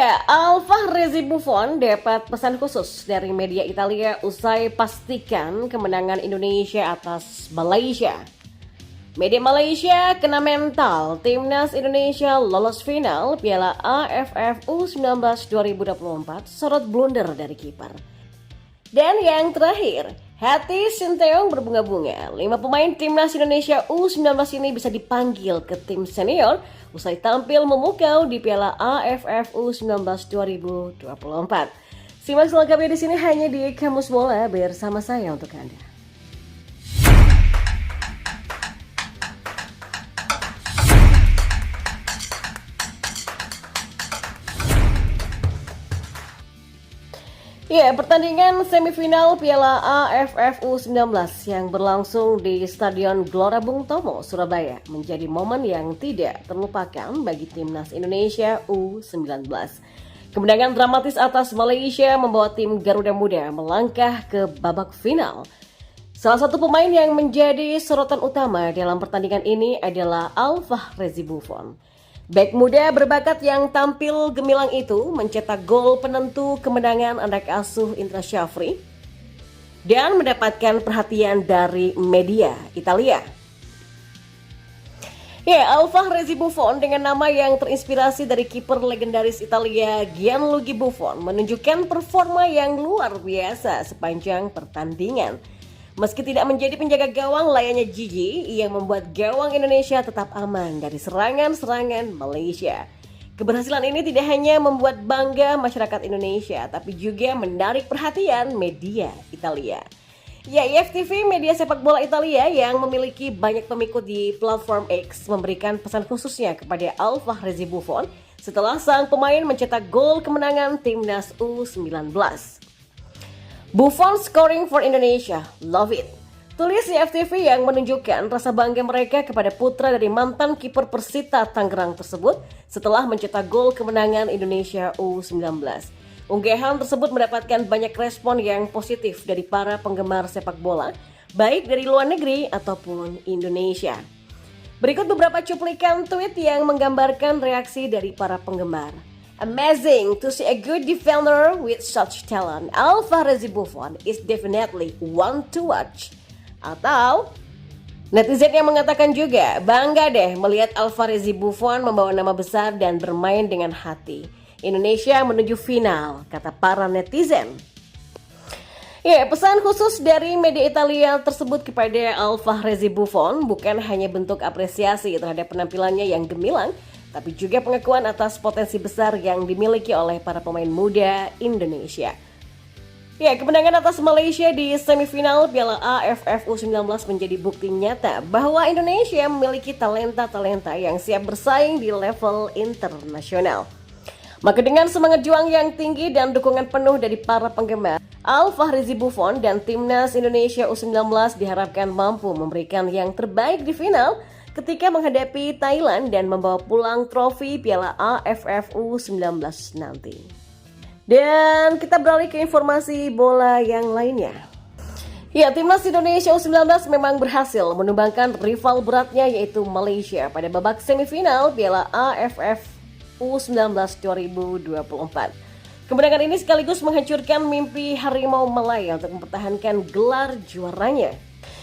Ya, Alvarez Buffon dapat pesan khusus dari media Italia usai pastikan kemenangan Indonesia atas Malaysia. Media Malaysia kena mental, timnas Indonesia lolos final Piala AFF U19 2024 sorot blunder dari kiper. Dan yang terakhir, hati Sinteyong berbunga-bunga. 5 pemain timnas Indonesia U19 ini bisa dipanggil ke tim senior usai tampil memukau di Piala AFF U19 2024. Simak selengkapnya di sini hanya di Kamus Bola bersama saya untuk Anda. Ya, pertandingan semifinal Piala AFF U19 yang berlangsung di Stadion Gelora Bung Tomo, Surabaya menjadi momen yang tidak terlupakan bagi timnas Indonesia U19. Kemenangan dramatis atas Malaysia membawa tim Garuda Muda melangkah ke babak final. Salah satu pemain yang menjadi sorotan utama dalam pertandingan ini adalah Alvarez Buffon. Bek muda berbakat yang tampil gemilang itu mencetak gol penentu kemenangan anak asuh Indra Syafri dan mendapatkan perhatian dari media Italia. Ya, Alvarez Buffon dengan nama yang terinspirasi dari kiper legendaris Italia Gianluigi Buffon menunjukkan performa yang luar biasa sepanjang pertandingan. Meski tidak menjadi penjaga gawang layaknya Gigi, yang membuat gawang Indonesia tetap aman dari serangan-serangan Malaysia. Keberhasilan ini tidak hanya membuat bangga masyarakat Indonesia, tapi juga menarik perhatian media Italia. Ya, IFTV, media sepak bola Italia yang memiliki banyak pengikut di platform X, memberikan pesan khususnya kepada Alvarez Buffon setelah sang pemain mencetak gol kemenangan timnas U19. Buffon scoring for Indonesia, love it. Tulis FTV yang menunjukkan rasa bangga mereka kepada putra dari mantan kiper Persita Tangerang tersebut setelah mencetak gol kemenangan Indonesia U19. Unggahan tersebut mendapatkan banyak respon yang positif dari para penggemar sepak bola, baik dari luar negeri ataupun Indonesia. Berikut beberapa cuplikan tweet yang menggambarkan reaksi dari para penggemar. Amazing to see a good defender with such talent. Alvarez Buffon is definitely one to watch. Atau netizen yang mengatakan juga, bangga deh melihat Alvarez Buffon membawa nama besar dan bermain dengan hati. Indonesia menuju final, kata para netizen. Ya, pesan khusus dari media Italia tersebut kepada Alvarez Buffon bukan hanya bentuk apresiasi terhadap penampilannya yang gemilang, tapi juga pengakuan atas potensi besar yang dimiliki oleh para pemain muda Indonesia. Ya, kemenangan atas Malaysia di semifinal Piala AFF U19 menjadi bukti nyata bahwa Indonesia memiliki talenta-talenta yang siap bersaing di level internasional. Maka dengan semangat juang yang tinggi dan dukungan penuh dari para penggemar, Alvarez Buffon dan timnas Indonesia U19 diharapkan mampu memberikan yang terbaik di final ketika menghadapi Thailand dan membawa pulang trofi Piala AFF U19 nanti. Dan kita beralih ke informasi bola yang lainnya. Ya, timnas Indonesia U19 memang berhasil menumbangkan rival beratnya yaitu Malaysia pada babak semifinal Piala AFF U19 2024. Kemenangan ini sekaligus menghancurkan mimpi Harimau Malaya untuk mempertahankan gelar juaranya.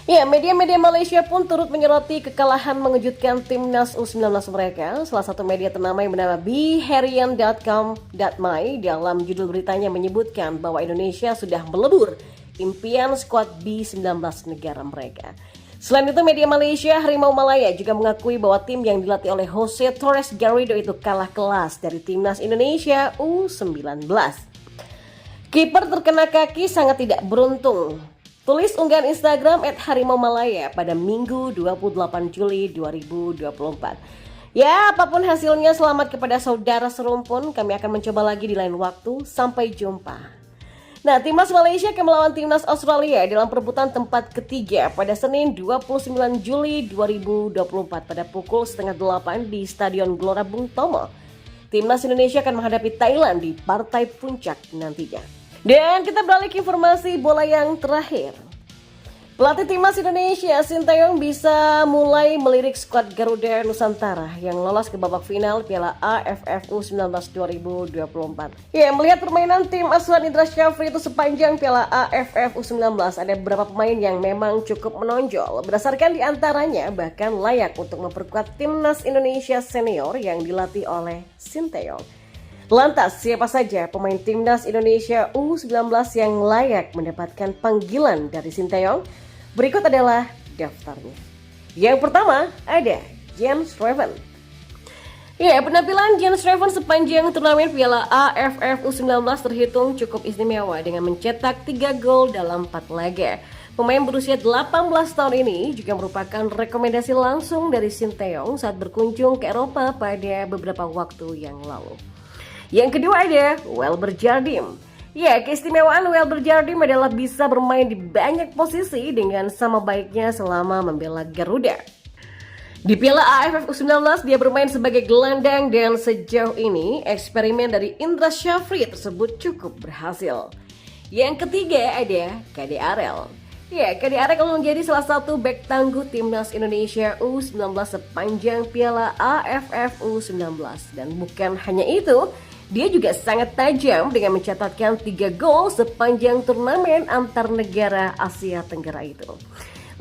Ya, media-media Malaysia pun turut menyoroti kekalahan mengejutkan timnas U19 mereka. Salah satu media ternama yang bernama bharian.com.my dalam judul beritanya menyebutkan bahwa Indonesia sudah melebur impian skuad B19 negara mereka. Selain itu, media Malaysia Harimau Malaya juga mengakui bahwa tim yang dilatih oleh Jose Torres Garrido itu kalah kelas dari timnas Indonesia U19. Kiper terkena kaki sangat tidak beruntung. Tulis unggahan Instagram @harimaumalaya pada Minggu 28 Juli 2024. Ya, apapun hasilnya, selamat kepada saudara serumpun. Kami akan mencoba lagi di lain waktu. Sampai jumpa. Nah, timnas Malaysia akan melawan timnas Australia dalam perebutan tempat ketiga pada Senin 29 Juli 2024 pada pukul 7:30 di Stadion Gelora Bung Tomo. Timnas Indonesia akan menghadapi Thailand di partai puncak nantinya. Dan kita beralih ke informasi bola yang terakhir. Pelatih timnas Indonesia Sinteyong bisa mulai melirik skuad Garuda Nusantara yang lolos ke babak final Piala AFF U19 2024. Ya, melihat permainan tim asuhan Indra Syafri itu sepanjang Piala AFF U19, ada beberapa pemain yang memang cukup menonjol. Berdasarkan diantaranya bahkan layak untuk memperkuat timnas Indonesia senior yang dilatih oleh Sinteyong. Lantas, siapa saja pemain timnas Indonesia U19 yang layak mendapatkan panggilan dari Sinteyong? Berikut adalah daftarnya. Yang pertama ada Jens Schreven. Ya, penampilan Jens Schreven sepanjang turnamen Piala AFF U19 terhitung cukup istimewa dengan mencetak 3 gol dalam 4 laga. Pemain berusia 18 tahun ini juga merupakan rekomendasi langsung dari Sinteyong saat berkunjung ke Eropa pada beberapa waktu yang lalu. Yang kedua ada Welber Jardim. Ya, keistimewaan Welber Jardim adalah bisa bermain di banyak posisi dengan sama baiknya selama membela Garuda. Di Piala AFF U19 dia bermain sebagai gelandang dan sejauh ini eksperimen dari Indra Syafri tersebut cukup berhasil. Yang ketiga ada KD Arel. Ya, KD Arel menjadi salah satu bek tangguh timnas Indonesia U19 sepanjang Piala AFF U19. Dan bukan hanya itu, dia juga sangat tajam dengan mencatatkan 3 gol sepanjang turnamen antar negara Asia Tenggara itu.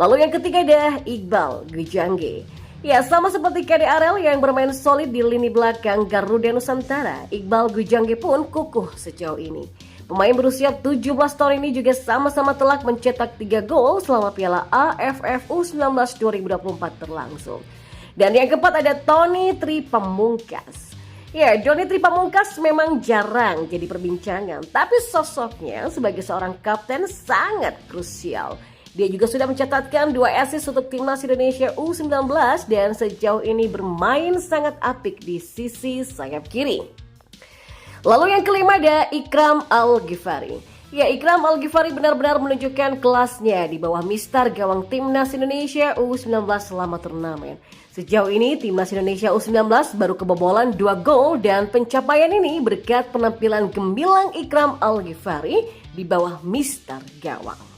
Lalu yang ketiga ada Iqbal Gujangge. Ya, sama seperti KD Arel yang bermain solid di lini belakang Garuda Nusantara, Iqbal Gujangge pun kukuh sejauh ini. Pemain berusia 17 tahun ini juga sama-sama telah mencetak 3 gol selama Piala AFF U19 2024 berlangsung. Dan yang keempat ada Tony Tri Pamungkas. Ya, Doni Tri Pamungkas memang jarang jadi perbincangan, tapi sosoknya sebagai seorang kapten sangat krusial. Dia juga sudah mencatatkan 2 assist untuk timnas Indonesia U19 dan sejauh ini bermain sangat apik di sisi sayap kiri. Lalu yang kelima ada Ikram Al-Ghifari. Ya, Ikram Al-Ghifari benar-benar menunjukkan kelasnya di bawah mister gawang timnas Indonesia U19 selama turnamen. Sejauh ini timnas Indonesia U19 baru kebobolan 2 gol dan pencapaian ini berkat penampilan gemilang Ikram Al-Ghifari di bawah mister gawang.